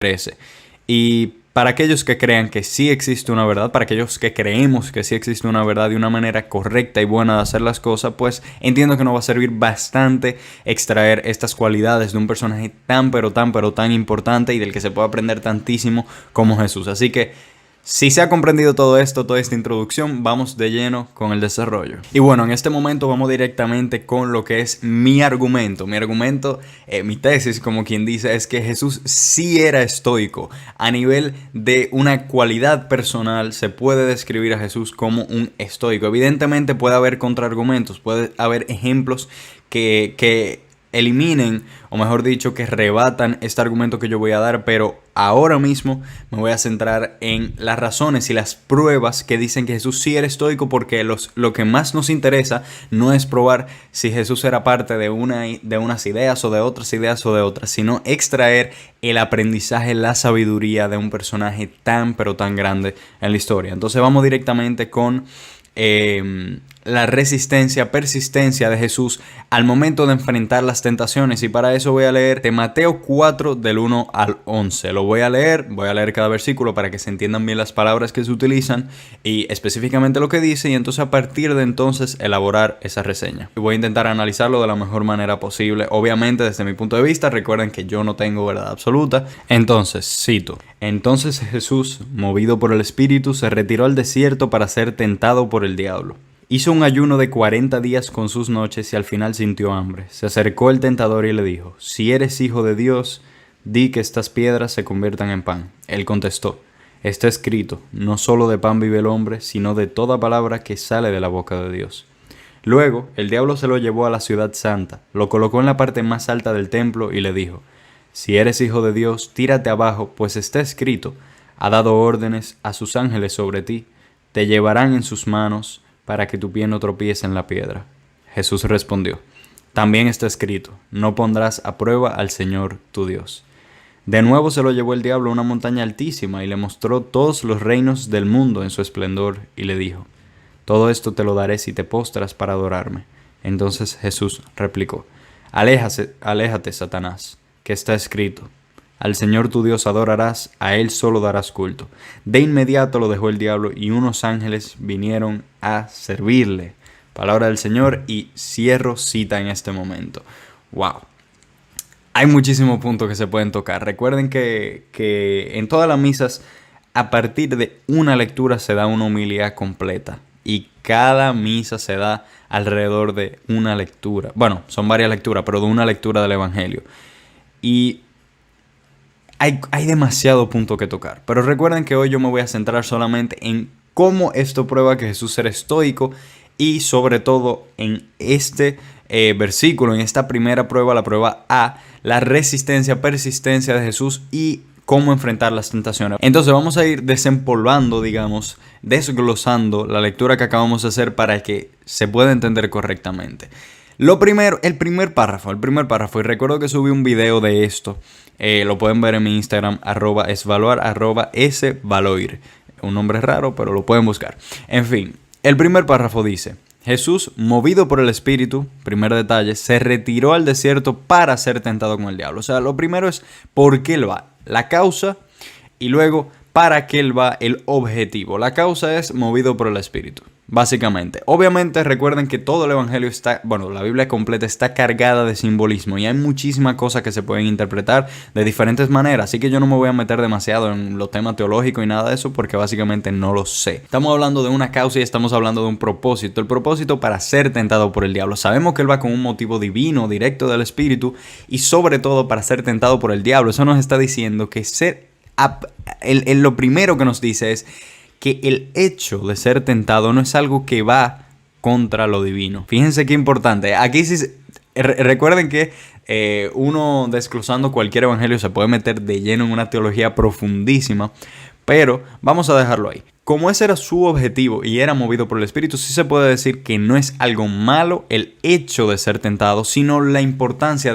13. Y para aquellos que crean que sí existe una verdad, para aquellos que creemos que sí existe una verdad y una manera correcta y buena de hacer las cosas, pues entiendo que nos va a servir bastante extraer estas cualidades de un personaje tan pero tan importante y del que se puede aprender tantísimo como Jesús. Así que si se ha comprendido todo esto, toda esta introducción, vamos de lleno con el desarrollo. Y bueno, en este momento vamos directamente con lo que es mi argumento. Mi tesis, como quien dice, es que Jesús sí era estoico. A nivel de una cualidad personal, se puede describir a Jesús como un estoico. Evidentemente puede haber contraargumentos, puede haber ejemplos que eliminen, o mejor dicho, que rebatan este argumento que yo voy a dar, pero ahora mismo me voy a centrar en las razones y las pruebas que dicen que Jesús sí era estoico, porque lo que más nos interesa no es probar si Jesús era parte de unas ideas o de otras, sino extraer el aprendizaje, la sabiduría de un personaje tan pero tan grande en la historia. Entonces vamos directamente con la persistencia de Jesús al momento de enfrentar las tentaciones, y para eso voy a leer de Mateo 4 del 1 al 11. Voy a leer cada versículo para que se entiendan bien las palabras que se utilizan y específicamente lo que dice, y entonces a partir de entonces elaborar esa reseña. Y voy a intentar analizarlo de la mejor manera posible, obviamente desde mi punto de vista. Recuerden que yo no tengo verdad absoluta. Entonces, cito: Entonces Jesús, movido por el Espíritu, se retiró al desierto para ser tentado por el diablo. Hizo un ayuno de 40 días con sus noches y al final sintió hambre. Se acercó el tentador y le dijo: Si eres hijo de Dios, di que estas piedras se conviertan en pan. Él contestó: Está escrito, no solo de pan vive el hombre, sino de toda palabra que sale de la boca de Dios. Luego, el diablo se lo llevó a la ciudad santa, lo colocó en la parte más alta del templo y le dijo: Si eres hijo de Dios, tírate abajo, pues está escrito, ha dado órdenes a sus ángeles sobre ti, te llevarán en sus manos para que tu pie no tropiece en la piedra. Jesús respondió: También está escrito, no pondrás a prueba al Señor tu Dios. De nuevo se lo llevó el diablo a una montaña altísima y le mostró todos los reinos del mundo en su esplendor y le dijo: Todo esto te lo daré si te postras para adorarme. Entonces Jesús replicó: Aléjate, Satanás, que está escrito, al Señor tu Dios adorarás, a Él solo darás culto. De inmediato lo dejó el diablo y unos ángeles vinieron a servirle. Palabra del Señor, y cierro cita en este momento. ¡Wow! Hay muchísimos puntos que se pueden tocar. Recuerden que en todas las misas, a partir de una lectura se da una homilía completa. Y cada misa se da alrededor de una lectura. Bueno, son varias lecturas, pero de una lectura del Evangelio. Y hay demasiado punto que tocar. Pero recuerden que hoy yo me voy a centrar solamente en cómo esto prueba que Jesús era estoico, y sobre todo en este versículo, en esta primera prueba, la prueba A, la persistencia de Jesús y cómo enfrentar las tentaciones. Entonces vamos a ir desempolvando, desglosando la lectura que acabamos de hacer para que se pueda entender correctamente. Lo primero, el primer párrafo, y recuerdo que subí un video de esto, lo pueden ver en mi Instagram, @esvaluar, @svaloir. Un nombre raro, pero lo pueden buscar. En fin, el primer párrafo dice: Jesús, movido por el Espíritu, primer detalle, se retiró al desierto para ser tentado con el diablo. O sea, lo primero es por qué él va, la causa, y luego para qué él va, el objetivo. La causa es movido por el Espíritu, básicamente. Obviamente recuerden que todo el Evangelio la Biblia completa está cargada de simbolismo y hay muchísimas cosas que se pueden interpretar de diferentes maneras, así que yo no me voy a meter demasiado en los temas teológicos y nada de eso porque básicamente no lo sé. Estamos hablando de una causa y estamos hablando de un propósito. El propósito para ser tentado por el diablo. Sabemos que él va con un motivo divino, directo del Espíritu, y sobre todo para ser tentado por el diablo. Eso nos está diciendo que lo primero que nos dice es que el hecho de ser tentado no es algo que va contra lo divino. Fíjense qué importante. Aquí sí, recuerden que uno desglosando cualquier evangelio se puede meter de lleno en una teología profundísima, pero vamos a dejarlo ahí. como ese era su objetivo y era movido por el Espíritu, sí se puede decir que no es algo malo el hecho de ser tentado, sino la importancia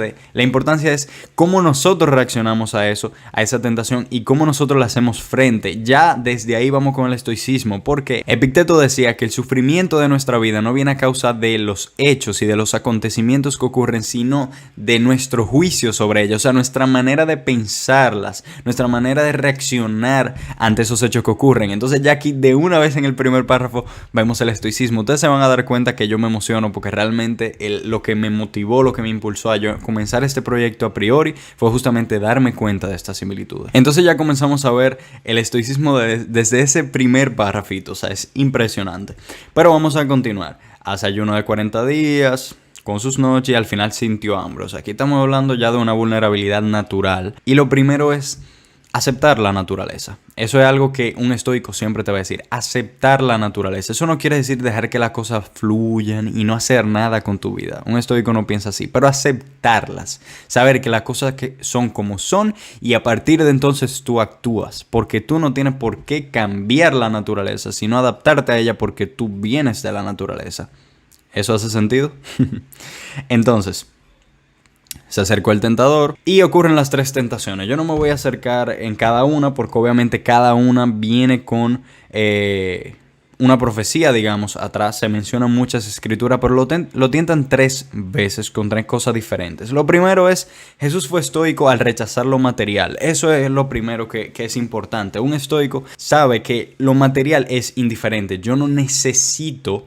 es cómo nosotros reaccionamos a eso, a esa tentación, y cómo nosotros le hacemos frente. Ya desde ahí vamos con el estoicismo, porque Epicteto decía que el sufrimiento de nuestra vida no viene a causa de los hechos y de los acontecimientos que ocurren, sino de nuestro juicio sobre ellos, o sea, nuestra manera de pensarlas, nuestra manera de reaccionar ante esos hechos que ocurren. Entonces ya aquí de una vez en el primer párrafo vemos el estoicismo. Ustedes se van a dar cuenta que yo me emociono porque realmente lo que me motivó, lo que me impulsó a yo comenzar este proyecto a priori fue justamente darme cuenta de estas similitudes. Entonces ya comenzamos a ver el estoicismo desde ese primer párrafito, o sea, es impresionante. Pero vamos a continuar. Hace ayuno de 40 días... con sus noches, y al final sintió hambre. O sea, aquí estamos hablando ya de una vulnerabilidad natural. Y lo primero es aceptar la naturaleza. Eso es algo que un estoico siempre te va a decir. Aceptar la naturaleza. Eso no quiere decir dejar que las cosas fluyan y no hacer nada con tu vida. Un estoico no piensa así. Pero aceptarlas. Saber que las cosas que son como son y a partir de entonces tú actúas. Porque tú no tienes por qué cambiar la naturaleza, sino adaptarte a ella porque tú vienes de la naturaleza. ¿Eso hace sentido? Entonces, se acercó el tentador y ocurren las 3 tentaciones. Yo no me voy a acercar en cada una porque obviamente cada una viene con una profecía, digamos, atrás. Se mencionan muchas escrituras, pero lo tientan 3 veces con 3 cosas diferentes. Lo primero es, Jesús fue estoico al rechazar lo material. Eso es lo primero que es importante. Un estoico sabe que lo material es indiferente. Yo no necesito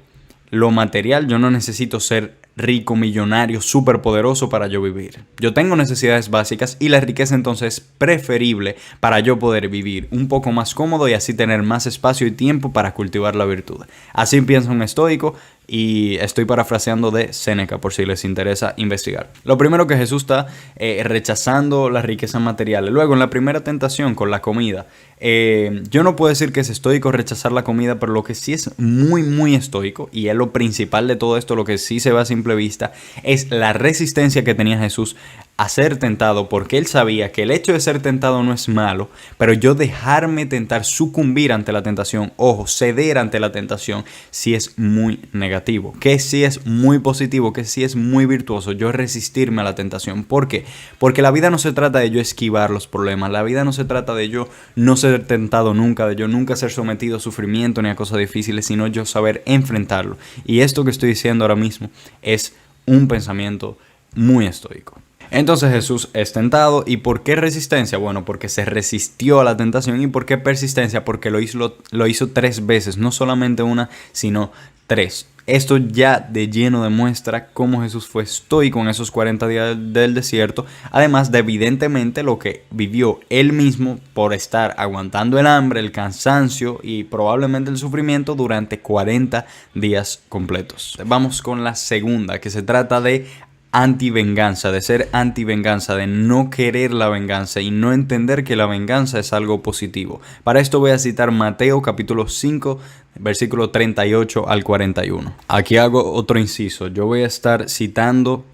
lo material, yo no necesito ser rico, millonario, súper poderoso para yo vivir. Yo tengo necesidades básicas y la riqueza entonces es preferible para yo poder vivir un poco más cómodo y así tener más espacio y tiempo para cultivar la virtud. Así piensa un estoico y estoy parafraseando de Séneca por si les interesa investigar. Lo primero que Jesús está rechazando las riquezas materiales. Luego en la primera tentación con la comida. Yo no puedo decir que es estoico rechazar la comida, pero lo que sí es muy estoico y es lo principal de todo esto, lo que sí se ve a simple vista, es la resistencia que tenía Jesús a ser tentado, porque él sabía que el hecho de ser tentado no es malo, pero yo dejarme tentar, sucumbir ante la tentación, ojo, ceder ante la tentación, sí es muy negativo, que sí es muy positivo, que sí es muy virtuoso, yo resistirme a la tentación. ¿Por qué? Porque la vida no se trata de yo esquivar los problemas, la vida no se trata de yo no ser tentado nunca, de yo nunca ser sometido a sufrimiento ni a cosas difíciles, sino yo saber enfrentarlo. Y esto que estoy diciendo ahora mismo es un pensamiento muy estoico. Entonces Jesús es tentado. ¿Y por qué resistencia? Bueno, porque se resistió a la tentación. ¿Y por qué persistencia? Porque lo hizo 3 veces, no solamente una, sino 3. Esto ya de lleno demuestra cómo Jesús fue estoico en esos 40 días del desierto, además de evidentemente lo que vivió él mismo por estar aguantando el hambre, el cansancio y probablemente el sufrimiento durante 40 días completos. Vamos con la segunda, que se trata de antivenganza, de ser antivenganza, de no querer la venganza y no entender que la venganza es algo positivo. Para esto voy a citar Mateo capítulo 5, versículo 38 al 41. Aquí hago otro inciso. Yo voy a estar citando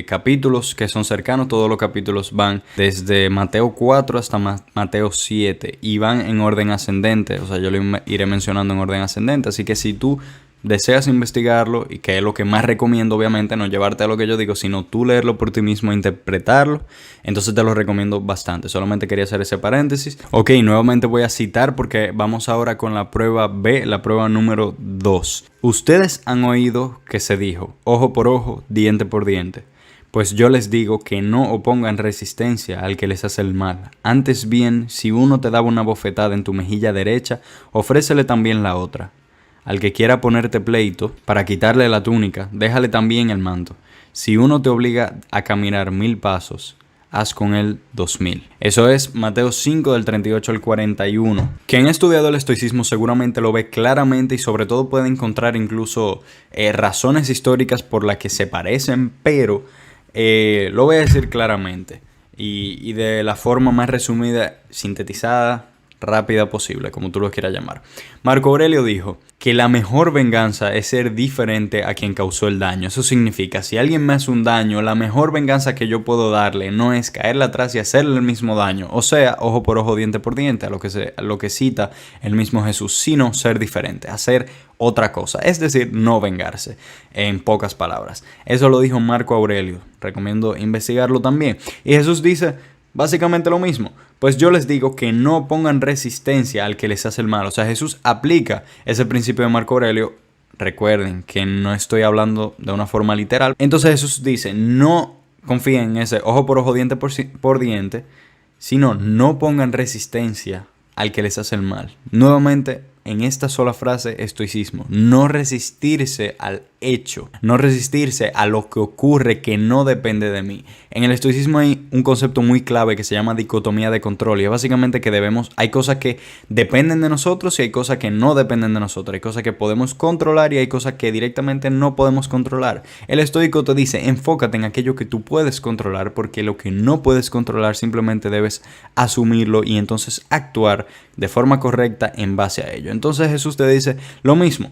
capítulos que son cercanos. Todos los capítulos van desde Mateo 4 hasta Mateo 7 y van en orden ascendente. O sea, yo lo iré mencionando en orden ascendente. Así que si tú deseas investigarlo, y que es lo que más recomiendo, obviamente, no llevarte a lo que yo digo, sino tú leerlo por ti mismo e interpretarlo, entonces te lo recomiendo bastante. Solamente quería hacer ese paréntesis. Ok, nuevamente voy a citar porque vamos ahora con la prueba B, la prueba número 2. Ustedes han oído que se dijo, ojo por ojo, diente por diente. Pues yo les digo que no opongan resistencia al que les hace el mal. Antes bien, si uno te daba una bofetada en tu mejilla derecha, ofrécele también la otra. Al que quiera ponerte pleito, para quitarle la túnica, déjale también el manto. Si uno te obliga a caminar 1000 pasos, haz con él 2000. Eso es Mateo 5 del 38 al 41. Quien ha estudiado el estoicismo seguramente lo ve claramente y sobre todo puede encontrar incluso razones históricas por las que se parecen, pero lo voy a decir claramente y de la forma más resumida, sintetizada, rápida posible, como tú lo quieras llamar. Marco Aurelio dijo que la mejor venganza es ser diferente a quien causó el daño. Eso significa, si alguien me hace un daño, la mejor venganza que yo puedo darle no es caerle atrás y hacerle el mismo daño. O sea, ojo por ojo, diente por diente, a lo que cita el mismo Jesús, sino ser diferente, hacer otra cosa. Es decir, no vengarse, en pocas palabras. Eso lo dijo Marco Aurelio. Recomiendo investigarlo también. Y Jesús dice básicamente lo mismo. Pues yo les digo que no pongan resistencia al que les hace el mal. O sea, Jesús aplica ese principio de Marco Aurelio. Recuerden que no estoy hablando de una forma literal. Entonces Jesús dice, no confíen en ese ojo por ojo, diente por diente, sino no pongan resistencia al que les hace el mal. Nuevamente, en esta sola frase, estoicismo. No resistirse al hecho, no resistirse a lo que ocurre que no depende de mí. En el estoicismo hay un concepto muy clave que se llama dicotomía de control, y es básicamente que hay cosas que dependen de nosotros y hay cosas que no dependen de nosotros. Hay cosas que podemos controlar y hay cosas que directamente no podemos controlar. El estoico te dice, enfócate en aquello que tú puedes controlar, porque lo que no puedes controlar simplemente debes asumirlo y entonces actuar de forma correcta en base a ello. Entonces Jesús te dice lo mismo.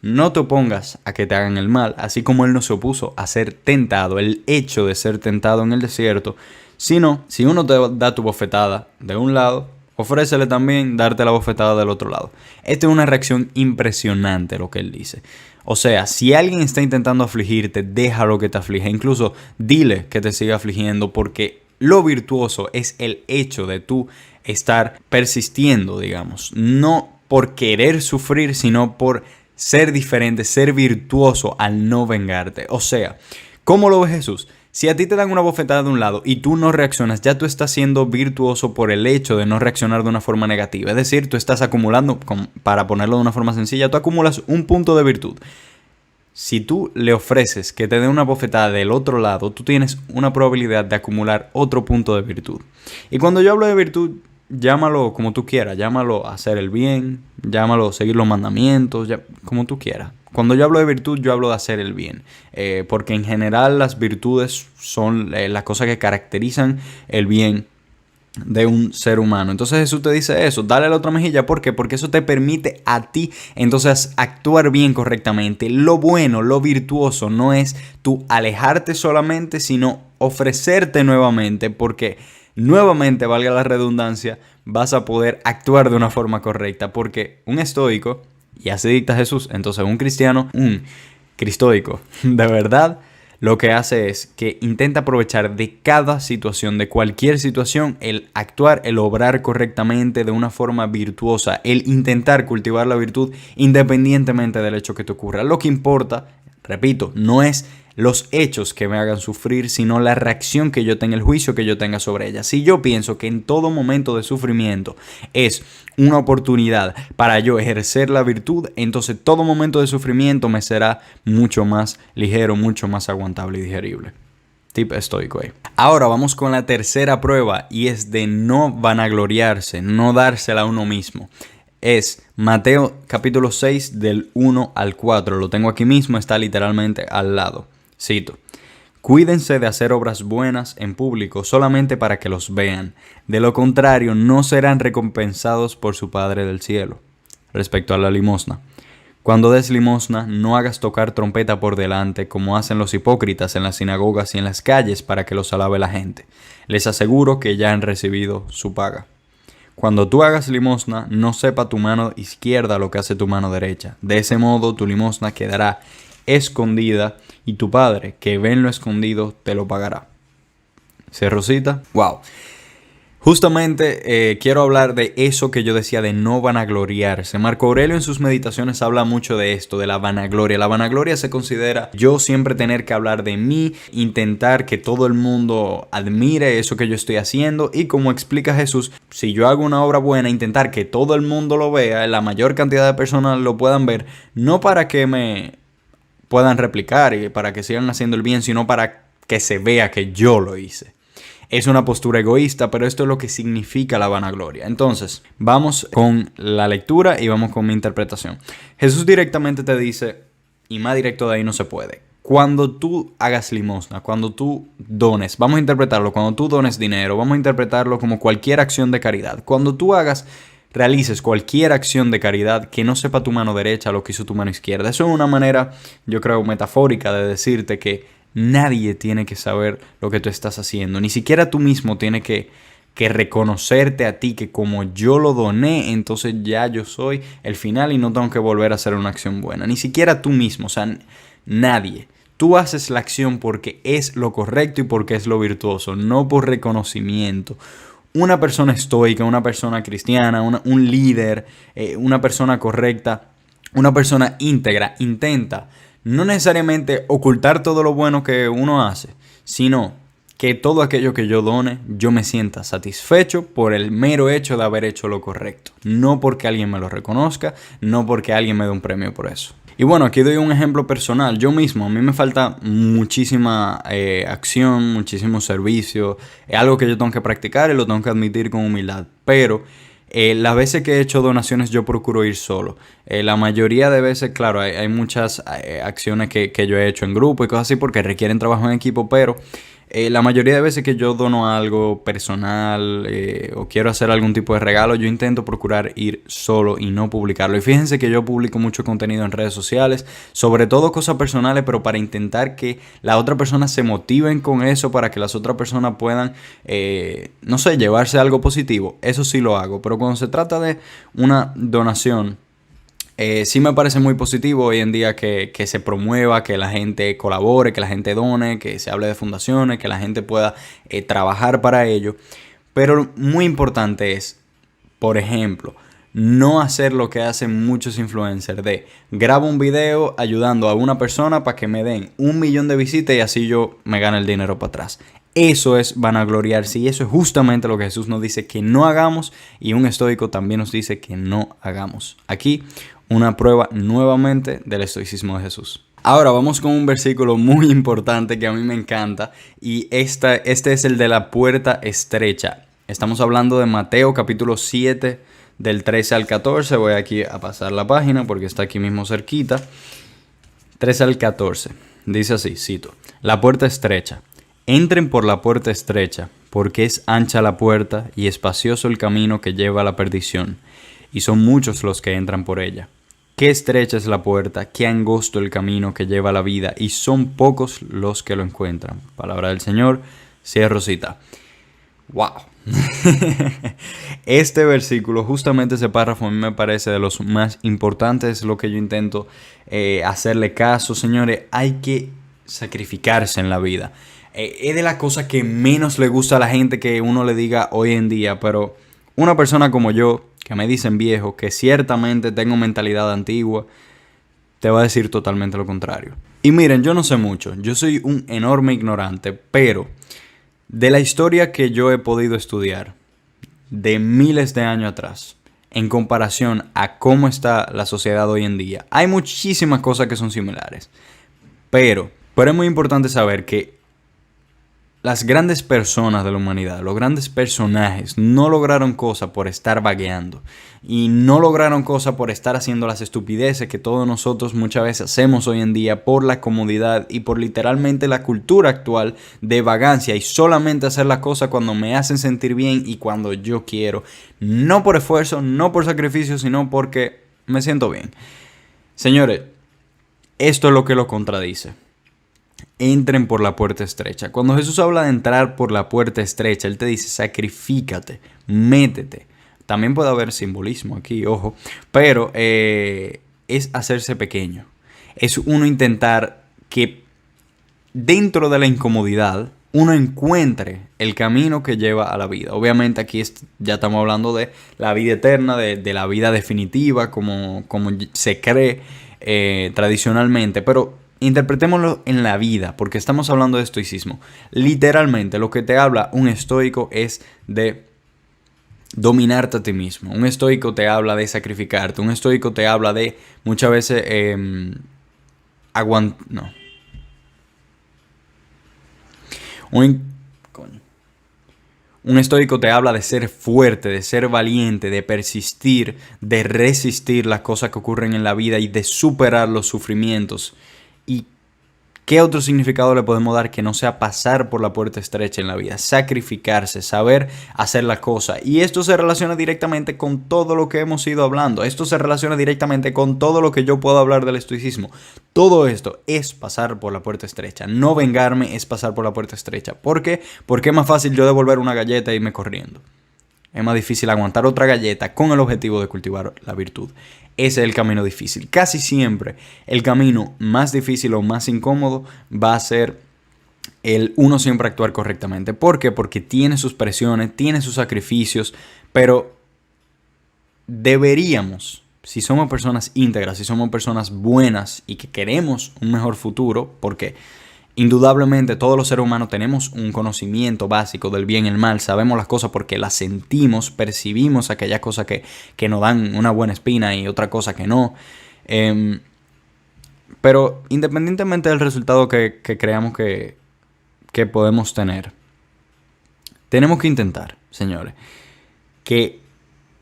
No te opongas a que te hagan el mal, así como Él no se opuso a ser tentado, el hecho de ser tentado en el desierto, sino, si uno te da tu bofetada de un lado, ofrécele también darte la bofetada del otro lado. Esta es una reacción impresionante lo que Él dice. O sea, si alguien está intentando afligirte, déjalo que te aflige. Incluso dile que te siga afligiendo, porque lo virtuoso es el hecho de tú estar persistiendo, digamos. No por querer sufrir, sino por ser diferente, ser virtuoso al no vengarte. O sea, ¿cómo lo ve Jesús? Si a ti te dan una bofetada de un lado y tú no reaccionas, ya tú estás siendo virtuoso por el hecho de no reaccionar de una forma negativa. Es decir, tú estás acumulando, para ponerlo de una forma sencilla, tú acumulas un punto de virtud. Si tú le ofreces que te dé una bofetada del otro lado, tú tienes una probabilidad de acumular otro punto de virtud. Y cuando yo hablo de virtud, llámalo como tú quieras, llámalo hacer el bien, llámalo seguir los mandamientos, como tú quieras. Cuando yo hablo de virtud, yo hablo de hacer el bien, porque en general las virtudes son las cosas que caracterizan el bien de un ser humano. Entonces Jesús te dice eso, dale la otra mejilla. ¿Por qué? Porque eso te permite a ti entonces actuar bien correctamente. Lo bueno, lo virtuoso no es tú alejarte solamente, sino ofrecerte nuevamente, porque nuevamente, valga la redundancia, vas a poder actuar de una forma correcta, porque un estoico, y así dicta Jesús, entonces un cristiano, un cristoico, de verdad, lo que hace es que intenta aprovechar de cada situación, de cualquier situación, el actuar, el obrar correctamente de una forma virtuosa, el intentar cultivar la virtud independientemente del hecho que te ocurra. Lo que importa, repito, no es los hechos que me hagan sufrir, sino la reacción que yo tenga, el juicio que yo tenga sobre ella. Si yo pienso que en todo momento de sufrimiento es una oportunidad para yo ejercer la virtud, entonces todo momento de sufrimiento me será mucho más ligero, mucho más aguantable y digerible. Tip estoico ahí. Ahora vamos con la tercera prueba, y es de no vanagloriarse, no dársela a uno mismo. Es Mateo capítulo 6 del 1 al 4. Lo tengo aquí mismo, está literalmente al lado. Cito: cuídense de hacer obras buenas en público solamente para que los vean. De lo contrario, no serán recompensados por su Padre del cielo. Respecto a la limosna. Cuando des limosna, no hagas tocar trompeta por delante, como hacen los hipócritas en las sinagogas y en las calles, para que los alabe la gente. Les aseguro que ya han recibido su paga. Cuando tú hagas limosna, no sepa tu mano izquierda lo que hace tu mano derecha. De ese modo, tu limosna quedará escondida y tu Padre, que ve en lo escondido, te lo pagará. ¿Cierro cita? ¡Wow! Justamente quiero hablar de eso que yo decía de no vanagloriarse. Marco Aurelio en sus meditaciones habla mucho de esto, de la vanagloria. La vanagloria se considera yo siempre tener que hablar de mí, intentar que todo el mundo admire eso que yo estoy haciendo, y como explica Jesús, si yo hago una obra buena, intentar que todo el mundo lo vea, la mayor cantidad de personas lo puedan ver, no para que me puedan replicar y para que sigan haciendo el bien, sino para que se vea que yo lo hice. Es una postura egoísta, pero esto es lo que significa la vanagloria. Entonces, vamos con la lectura y vamos con mi interpretación. Jesús directamente te dice, y más directo de ahí no se puede: cuando tú hagas limosna, cuando tú dones, vamos a interpretarlo, cuando tú dones dinero, vamos a interpretarlo como cualquier acción de caridad. Cuando tú hagas realices cualquier acción de caridad que no sepa tu mano derecha lo que hizo tu mano izquierda. Eso es una manera, yo creo, metafórica de decirte que nadie tiene que saber lo que tú estás haciendo. Ni siquiera tú mismo tienes que reconocerte a ti, que como yo lo doné, entonces ya yo soy el final y no tengo que volver a hacer una acción buena. Ni siquiera tú mismo, o sea, nadie. Tú haces la acción porque es lo correcto y porque es lo virtuoso, no por reconocimiento. Una persona estoica, una persona cristiana, un líder, una persona correcta, una persona íntegra, intenta no necesariamente ocultar todo lo bueno que uno hace, sino que todo aquello que yo done, yo me sienta satisfecho por el mero hecho de haber hecho lo correcto. No porque alguien me lo reconozca, no porque alguien me dé un premio por eso. Y bueno, aquí doy un ejemplo personal. Yo mismo, a mí me falta muchísima acción, muchísimo servicio. Es algo que yo tengo que practicar y lo tengo que admitir con humildad. Pero las veces que he hecho donaciones yo procuro ir solo. La mayoría de veces, claro, hay muchas acciones que yo he hecho en grupo y cosas así porque requieren trabajo en equipo, pero la mayoría de veces que yo dono algo personal o quiero hacer algún tipo de regalo, yo intento procurar ir solo y no publicarlo. Y fíjense que yo publico mucho contenido en redes sociales, sobre todo cosas personales, pero para intentar que la otra persona se motiven con eso, para que las otras personas puedan, no sé, llevarse algo positivo. Eso sí lo hago, pero cuando se trata de una donación, sí me parece muy positivo hoy en día que se promueva, que la gente colabore, que la gente done, que se hable de fundaciones, que la gente pueda trabajar para ello. Pero muy importante es, por ejemplo, no hacer lo que hacen muchos influencers de grabo un video ayudando a una persona para que me den 1 millón de visitas y así yo me gane el dinero para atrás. Eso es vanagloriarse y eso es justamente lo que Jesús nos dice que no hagamos y un estoico también nos dice que no hagamos. Aquí una prueba nuevamente del estoicismo de Jesús. Ahora vamos con un versículo muy importante que a mí me encanta y este es el de la puerta estrecha. Estamos hablando de Mateo capítulo 7 del 13 al 14. Voy aquí a pasar la página porque está aquí mismo cerquita. 13 al 14. Dice así, cito: La puerta estrecha. Entren por la puerta estrecha, porque es ancha la puerta y espacioso el camino que lleva a la perdición, y son muchos los que entran por ella. Qué estrecha es la puerta, qué angosto el camino que lleva a la vida, y son pocos los que lo encuentran. Palabra del Señor, cierro cita. ¡Wow! Este versículo, justamente ese párrafo, a mí me parece de los más importantes, es lo que yo intento hacerle caso. Señores, hay que sacrificarse en la vida. Es de las cosas que menos le gusta a la gente que uno le diga hoy en día, pero una persona como yo, que me dicen viejo, que ciertamente tengo mentalidad antigua, te va a decir totalmente lo contrario. Y miren, yo no sé mucho, yo soy un enorme ignorante, pero de la historia que yo he podido estudiar de miles de años atrás, en comparación a cómo está la sociedad hoy en día, hay muchísimas cosas que son similares, pero es muy importante saber que las grandes personas de la humanidad, los grandes personajes, no lograron cosas por estar vagueando. Y no lograron cosas por estar haciendo las estupideces que todos nosotros muchas veces hacemos hoy en día por la comodidad y por literalmente la cultura actual de vagancia y solamente hacer las cosas cuando me hacen sentir bien y cuando yo quiero. No por esfuerzo, no por sacrificio, sino porque me siento bien. Señores, esto es lo que lo contradice. Entren por la puerta estrecha. Cuando Jesús habla de entrar por la puerta estrecha, Él te dice sacrifícate, métete. También puede haber simbolismo aquí, ojo, pero es hacerse pequeño. Es uno intentar que dentro de la incomodidad uno encuentre el camino que lleva a la vida. Obviamente aquí ya estamos hablando de la vida eterna, de la vida definitiva, como se cree tradicionalmente, pero interpretémoslo en la vida, porque estamos hablando de estoicismo. Literalmente, lo que te habla un estoico es de dominarte a ti mismo. Un estoico te habla de sacrificarte. Un estoico te habla de muchas veces no. Un estoico te habla de ser fuerte, de ser valiente, de persistir, de resistir las cosas que ocurren en la vida y de superar los sufrimientos. Y ¿Qué otro significado le podemos dar que no sea pasar por la puerta estrecha en la vida? Sacrificarse, saber hacer la cosa. Y esto se relaciona directamente con todo lo que hemos ido hablando. Esto se relaciona directamente con todo lo que yo puedo hablar del estoicismo. Todo esto es pasar por la puerta estrecha. No vengarme es pasar por la puerta estrecha. ¿Por qué? Porque es más fácil yo devolver una galleta e irme corriendo. Es más difícil aguantar otra galleta con el objetivo de cultivar la virtud. Ese es el camino difícil. Casi siempre el camino más difícil o más incómodo va a ser el uno siempre actuar correctamente. ¿Por qué? Porque tiene sus presiones, tiene sus sacrificios, pero deberíamos, si somos personas íntegras, si somos personas buenas y que queremos un mejor futuro, porque indudablemente todos los seres humanos tenemos un conocimiento básico del bien y el mal, sabemos las cosas porque las sentimos, percibimos aquellas cosas que nos dan una buena espina y otra cosa que no. Pero independientemente del resultado que creamos que podemos tener, tenemos que intentar, señores, que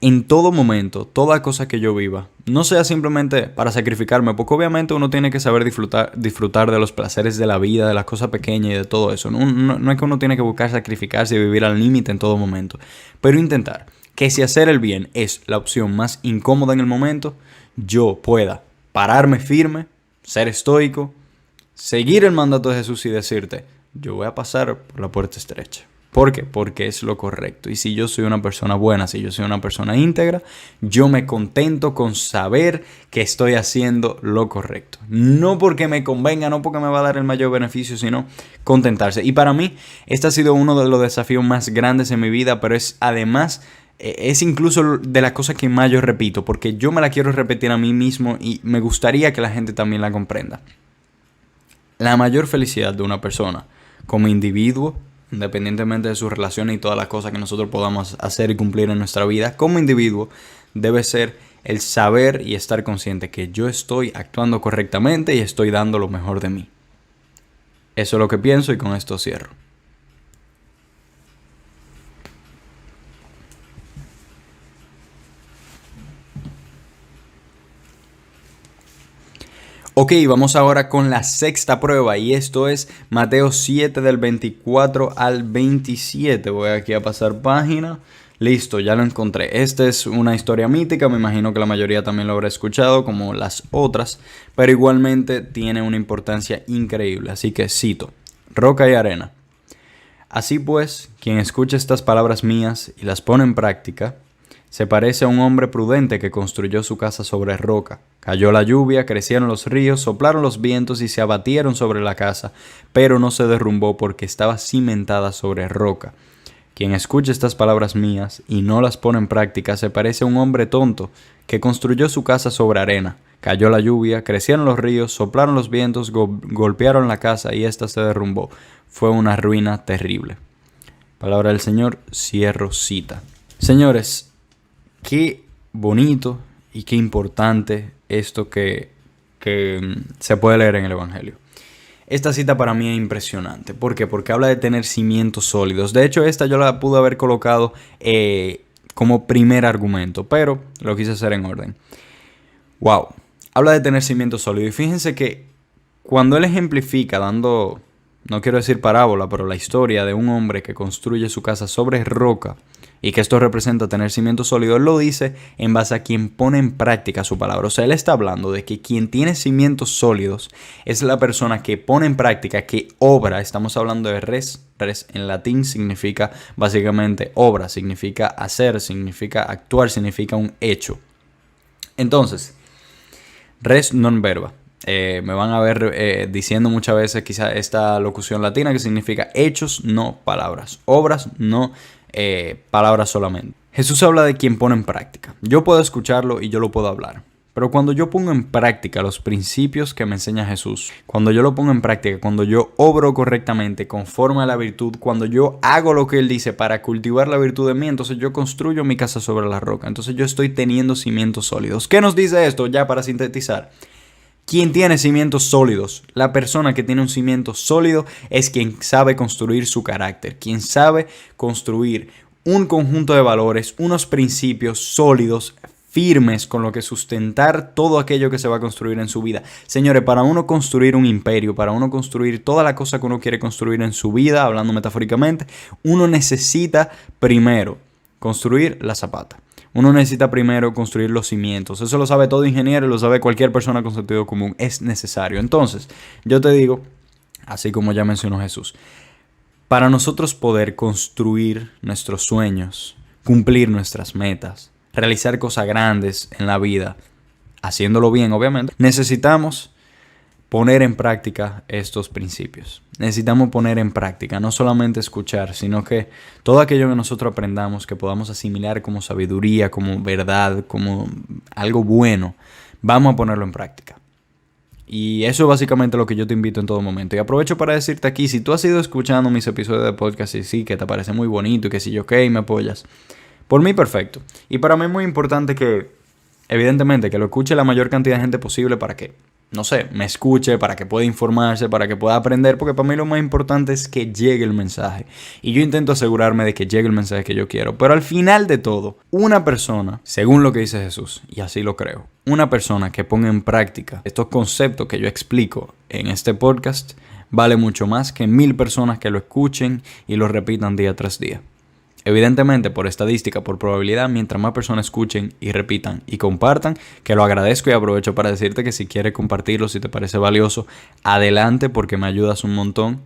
en todo momento, toda cosa que yo viva, no sea simplemente para sacrificarme, porque obviamente uno tiene que saber disfrutar de los placeres de la vida, de las cosas pequeñas y de todo eso. No es que uno tiene que buscar sacrificarse y vivir al límite en todo momento, pero intentar que si hacer el bien es la opción más incómoda en el momento, yo pueda pararme firme, ser estoico, seguir el mandato de Jesús y decirte, yo voy a pasar por la puerta estrecha. ¿Por qué? Porque es lo correcto. Y si yo soy una persona buena, si yo soy una persona íntegra, yo me contento con saber que estoy haciendo lo correcto. No porque me convenga, no porque me va a dar el mayor beneficio, sino contentarse. Y para mí, este ha sido uno de los desafíos más grandes en mi vida, pero es además, es incluso de las cosas que más yo repito, porque yo me la quiero repetir a mí mismo y me gustaría que la gente también la comprenda. La mayor felicidad de una persona como individuo, independientemente de sus relaciones y todas las cosas que nosotros podamos hacer y cumplir en nuestra vida, como individuo, debe ser el saber y estar consciente que yo estoy actuando correctamente y estoy dando lo mejor de mí. Eso es lo que pienso y con esto cierro. Ok, vamos ahora con la sexta prueba y esto es Mateo 7 del 24 al 27. Voy aquí a pasar página. Listo, ya lo encontré. Esta es una historia mítica, me imagino que la mayoría también lo habrá escuchado como las otras, pero igualmente tiene una importancia increíble. Así que cito, roca y arena. Así pues, quien escucha estas palabras mías y las pone en práctica, se parece a un hombre prudente que construyó su casa sobre roca. Cayó la lluvia, crecieron los ríos, soplaron los vientos y se abatieron sobre la casa, pero no se derrumbó porque estaba cimentada sobre roca. Quien escucha estas palabras mías y no las pone en práctica se parece a un hombre tonto que construyó su casa sobre arena. Cayó la lluvia, crecieron los ríos, soplaron los vientos, golpearon la casa y ésta se derrumbó. Fue una ruina terrible. Palabra del Señor, cierro cita. Señores, qué bonito y qué importante esto que se puede leer en el Evangelio. Esta cita para mí es impresionante. ¿Por qué? Porque habla de tener cimientos sólidos. De hecho, esta yo la pude haber colocado como primer argumento, pero lo quise hacer en orden. Wow. Habla de tener cimientos sólidos. Y fíjense que cuando él ejemplifica dando, no quiero decir parábola, pero la historia de un hombre que construye su casa sobre roca, y que esto representa tener cimientos sólidos, él lo dice en base a quien pone en práctica su palabra. O sea, él está hablando de que quien tiene cimientos sólidos es la persona que pone en práctica, que obra. Estamos hablando de res. Res en latín significa básicamente obra, significa hacer, significa actuar, significa un hecho. Entonces, res non verba. Me van a ver diciendo muchas veces quizá esta locución latina que significa hechos, no palabras. Obras, no palabras solamente. Jesús habla de quien pone en práctica. Yo puedo escucharlo y yo lo puedo hablar. Pero cuando yo pongo en práctica los principios que me enseña Jesús, cuando yo lo pongo en práctica, cuando yo obro correctamente, conforme a la virtud, cuando yo hago lo que Él dice para cultivar la virtud en mí, entonces yo construyo mi casa sobre la roca. Entonces yo estoy teniendo cimientos sólidos. ¿Qué nos dice esto? Ya para sintetizar. ¿Quién tiene cimientos sólidos? La persona que tiene un cimiento sólido es quien sabe construir su carácter, quien sabe construir un conjunto de valores, unos principios sólidos, firmes con lo que sustentar todo aquello que se va a construir en su vida. Señores, para uno construir un imperio, para uno construir toda la cosa que uno quiere construir en su vida, hablando metafóricamente, uno necesita primero construir la zapata. Uno necesita primero construir los cimientos. Eso lo sabe todo ingeniero y lo sabe cualquier persona con sentido común. Es necesario. Entonces, yo te digo, así como ya mencionó Jesús, para nosotros poder construir nuestros sueños, cumplir nuestras metas, realizar cosas grandes en la vida, haciéndolo bien, obviamente, necesitamos poner en práctica estos principios. Necesitamos poner en práctica, no solamente escuchar, sino que todo aquello que nosotros aprendamos, que podamos asimilar como sabiduría, como verdad, como algo bueno, vamos a ponerlo en práctica. Y eso es básicamente lo que yo te invito en todo momento. Y aprovecho para decirte aquí, si tú has ido escuchando mis episodios de podcast y sí, que te parece muy bonito y que si yo, ok, me apoyas, por mí perfecto. Y para mí es muy importante que, evidentemente, que lo escuche la mayor cantidad de gente posible para que, no sé, me escuche, para que pueda informarse, para que pueda aprender, porque para mí lo más importante es que llegue el mensaje. Y yo intento asegurarme de que llegue el mensaje que yo quiero. Pero al final de todo, una persona, según lo que dice Jesús, y así lo creo, una persona que ponga en práctica estos conceptos que yo explico en este podcast, vale mucho más que 1000 personas que lo escuchen y lo repitan día tras día. Evidentemente, por estadística, por probabilidad, mientras más personas escuchen y repitan y compartan, que lo agradezco y aprovecho para decirte que si quieres compartirlo, si te parece valioso, adelante porque me ayudas un montón.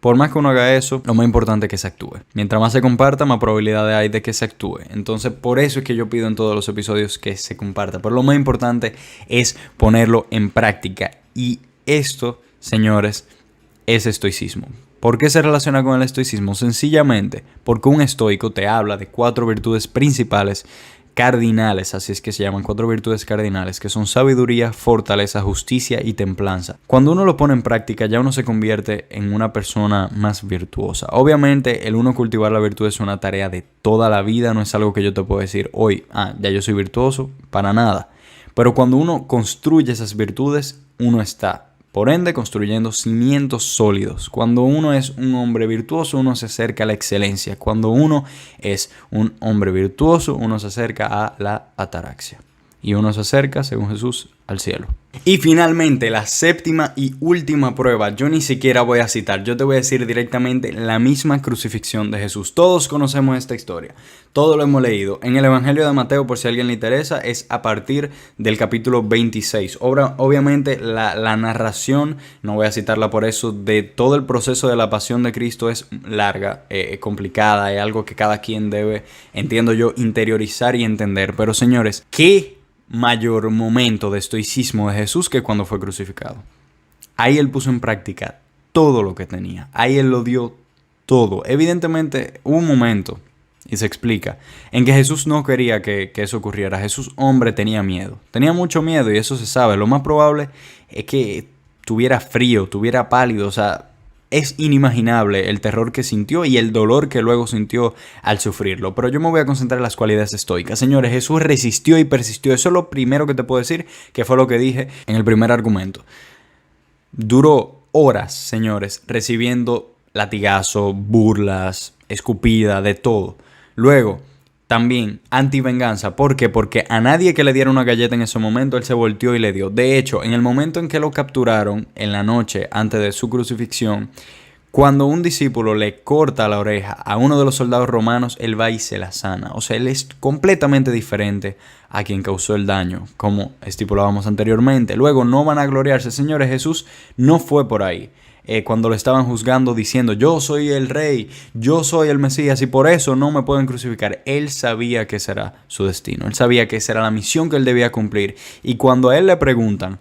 Por más que uno haga eso, lo más importante es que se actúe. Mientras más se comparta, más probabilidad hay de que se actúe. Entonces, por eso es que yo pido en todos los episodios que se comparta. Pero lo más importante es ponerlo en práctica. Y esto, señores, es estoicismo. ¿Por qué se relaciona con el estoicismo? Sencillamente porque un estoico te habla de 4 virtudes principales cardinales, así es que se llaman 4 virtudes cardinales, que son sabiduría, fortaleza, justicia y templanza. Cuando uno lo pone en práctica, ya uno se convierte en una persona más virtuosa. Obviamente, el uno cultivar la virtud es una tarea de toda la vida, no es algo que yo te puedo decir hoy, ya yo soy virtuoso, para nada. Pero cuando uno construye esas virtudes, uno está, por ende, construyendo cimientos sólidos. Cuando uno es un hombre virtuoso, uno se acerca a la excelencia. Cuando uno es un hombre virtuoso, uno se acerca a la ataraxia. Y uno se acerca, según Jesús, al cielo. Y finalmente, la séptima y última prueba. Yo ni siquiera voy a citar. Yo te voy a decir directamente la misma crucifixión de Jesús. Todos conocemos esta historia. Todos lo hemos leído. En el Evangelio de Mateo, por si a alguien le interesa, es a partir del capítulo 26. Obviamente, la narración, no voy a citarla por eso, de todo el proceso de la pasión de Cristo es larga, complicada. Es algo que cada quien debe, entiendo yo, interiorizar y entender. Pero señores, ¿qué mayor momento de estoicismo de Jesús que cuando fue crucificado? Ahí él puso en práctica todo lo que tenía. Ahí él lo dio todo. Evidentemente hubo un momento, y se explica, en que Jesús no quería que eso ocurriera. Jesús, hombre, tenía miedo. Tenía mucho miedo y eso se sabe. Lo más probable es que tuviera frío, tuviera pálido, o sea, es inimaginable el terror que sintió y el dolor que luego sintió al sufrirlo. Pero yo me voy a concentrar en las cualidades estoicas. Señores, Jesús resistió y persistió. Eso es lo primero que te puedo decir, que fue lo que dije en el primer argumento. Duró horas, señores, recibiendo latigazo, burlas, escupida, de todo. Luego, también antivenganza. ¿Por qué? Porque a nadie que le diera una galleta en ese momento, él se volteó y le dio. De hecho, en el momento en que lo capturaron, en la noche antes de su crucifixión, cuando un discípulo le corta la oreja a uno de los soldados romanos, él va y se la sana. O sea, él es completamente diferente a quien causó el daño, como estipulábamos anteriormente. Luego, no van a gloriarse. Señores, Jesús no fue por ahí. Cuando lo estaban juzgando diciendo, yo soy el rey, yo soy el Mesías y por eso no me pueden crucificar. Él sabía que ese era su destino, él sabía que esa era la misión que él debía cumplir. Y cuando a él le preguntan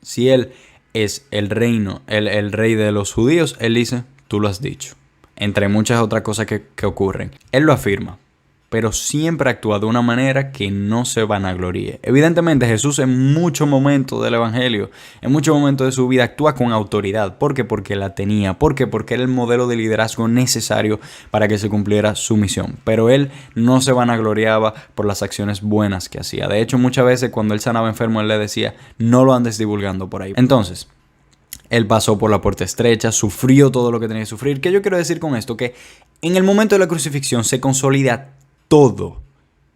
si él es el rey de los judíos, él dice, tú lo has dicho. Entre muchas otras cosas que ocurren. Él lo afirma, pero siempre actúa de una manera que no se vanaglorie. Evidentemente Jesús en muchos momentos del Evangelio, en muchos momentos de su vida actúa con autoridad. ¿Por qué? Porque la tenía. ¿Por qué? Porque era el modelo de liderazgo necesario para que se cumpliera su misión. Pero él no se vanagloriaba por las acciones buenas que hacía. De hecho, muchas veces cuando él sanaba enfermo, él le decía, no lo andes divulgando por ahí. Entonces, él pasó por la puerta estrecha, sufrió todo lo que tenía que sufrir. ¿Qué yo quiero decir con esto? Que en el momento de la crucifixión se consolida todo,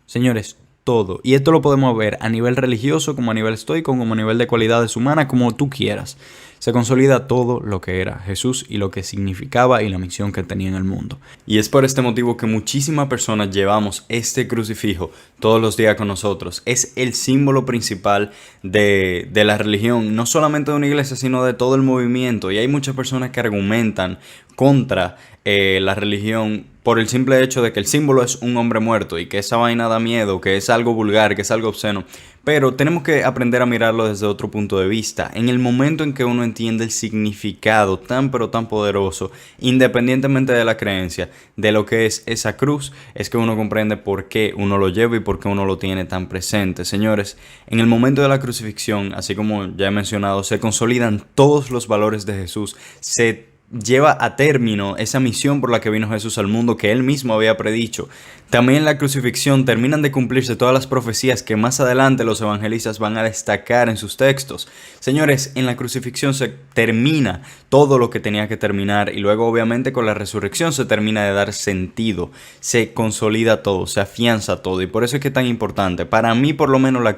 señores, todo. Y esto lo podemos ver a nivel religioso, como a nivel estoico, como a nivel de cualidades humanas, como tú quieras. Se consolida todo lo que era Jesús y lo que significaba y la misión que tenía en el mundo. Y es por este motivo que muchísimas personas llevamos este crucifijo todos los días con nosotros. Es el símbolo principal de la religión, no solamente de una iglesia, sino de todo el movimiento. Y hay muchas personas que argumentan contra la religión por el simple hecho de que el símbolo es un hombre muerto y que esa vaina da miedo, que es algo vulgar, que es algo obsceno. Pero tenemos que aprender a mirarlo desde otro punto de vista. En el momento en que uno entiende el significado tan pero tan poderoso, independientemente de la creencia, de lo que es esa cruz, es que uno comprende por qué uno lo lleva y por qué uno lo tiene tan presente. Señores, en el momento de la crucifixión, así como ya he mencionado, se consolidan todos los valores de Jesús, se lleva a término esa misión por la que vino Jesús al mundo que él mismo había predicho. También en la crucifixión terminan de cumplirse todas las profecías que más adelante los evangelistas van a destacar en sus textos. Señores, en la crucifixión se termina todo lo que tenía que terminar y luego obviamente con la resurrección se termina de dar sentido, se consolida todo, se afianza todo y por eso es que es tan importante. Para mí por lo menos la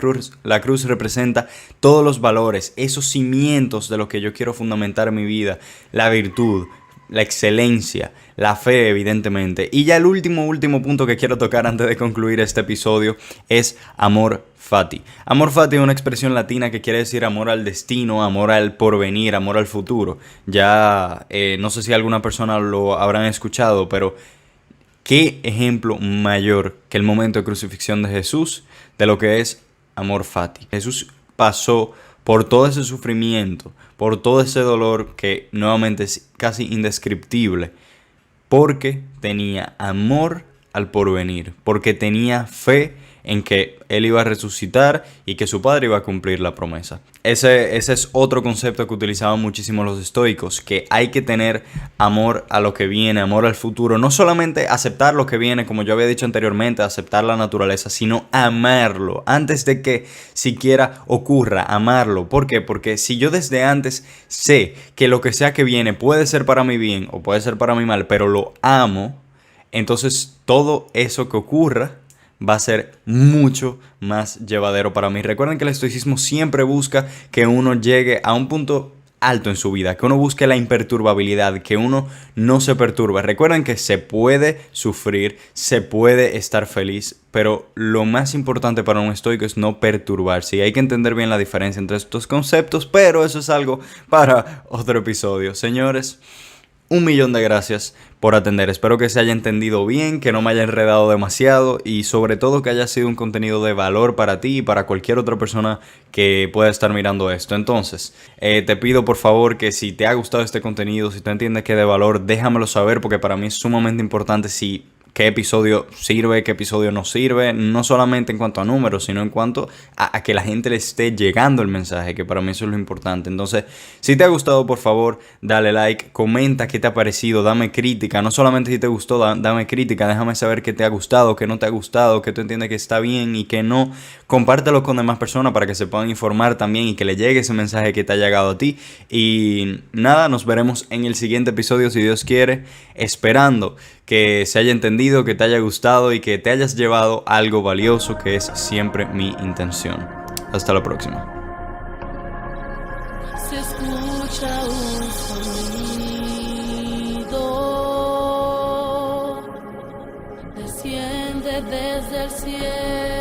cruz representa todos los valores, esos cimientos de lo que yo quiero fundamentar en mi vida, la virtud, la excelencia, la fe evidentemente. Y ya el último punto que quiero tocar antes de concluir este episodio es amor fati. Amor fati es una expresión latina que quiere decir amor al destino, amor al porvenir, amor al futuro. Ya no sé si alguna persona lo habrán escuchado, pero ¿qué ejemplo mayor que el momento de crucifixión de Jesús de lo que es amor fati? Jesús pasó por todo ese sufrimiento, por todo ese dolor que nuevamente es casi indescriptible, porque tenía amor al porvenir, porque tenía fe en que él iba a resucitar y que su padre iba a cumplir la promesa. Ese es otro concepto que utilizaban muchísimo los estoicos, que hay que tener amor a lo que viene, amor al futuro. No solamente aceptar lo que viene, como yo había dicho anteriormente, aceptar la naturaleza, sino amarlo antes de que siquiera ocurra, amarlo. ¿Por qué? Porque si yo desde antes sé que lo que sea que viene puede ser para mi bien o puede ser para mi mal, pero lo amo, entonces todo eso que ocurra va a ser mucho más llevadero para mí. Recuerden que el estoicismo siempre busca que uno llegue a un punto alto en su vida, que uno busque la imperturbabilidad, que uno no se perturbe. Recuerden que se puede sufrir, se puede estar feliz, pero lo más importante para un estoico es no perturbarse. Y hay que entender bien la diferencia entre estos conceptos, pero eso es algo para otro episodio. Señores, 1.000.000 de gracias por atender. Espero que se haya entendido bien, que no me haya enredado demasiado y sobre todo que haya sido un contenido de valor para ti y para cualquier otra persona que pueda estar mirando esto. Entonces, te pido por favor que si te ha gustado este contenido, si tú entiendes que es de valor, déjamelo saber porque para mí es sumamente importante qué episodio sirve, qué episodio no sirve, no solamente en cuanto a números, sino en cuanto a que la gente le esté llegando el mensaje, que para mí eso es lo importante. Entonces, si te ha gustado, por favor, dale like, comenta qué te ha parecido, dame crítica, no solamente si te gustó, dame crítica, déjame saber qué te ha gustado, qué no te ha gustado, qué tú entiendes que está bien y qué no. Compártelo con demás personas para que se puedan informar también y que le llegue ese mensaje que te ha llegado a ti. Y nada, nos veremos en el siguiente episodio, si Dios quiere, esperando que se haya entendido, que te haya gustado y que te hayas llevado algo valioso, que es siempre mi intención. Hasta la próxima. Se escucha un sonido, desciende desde el cielo.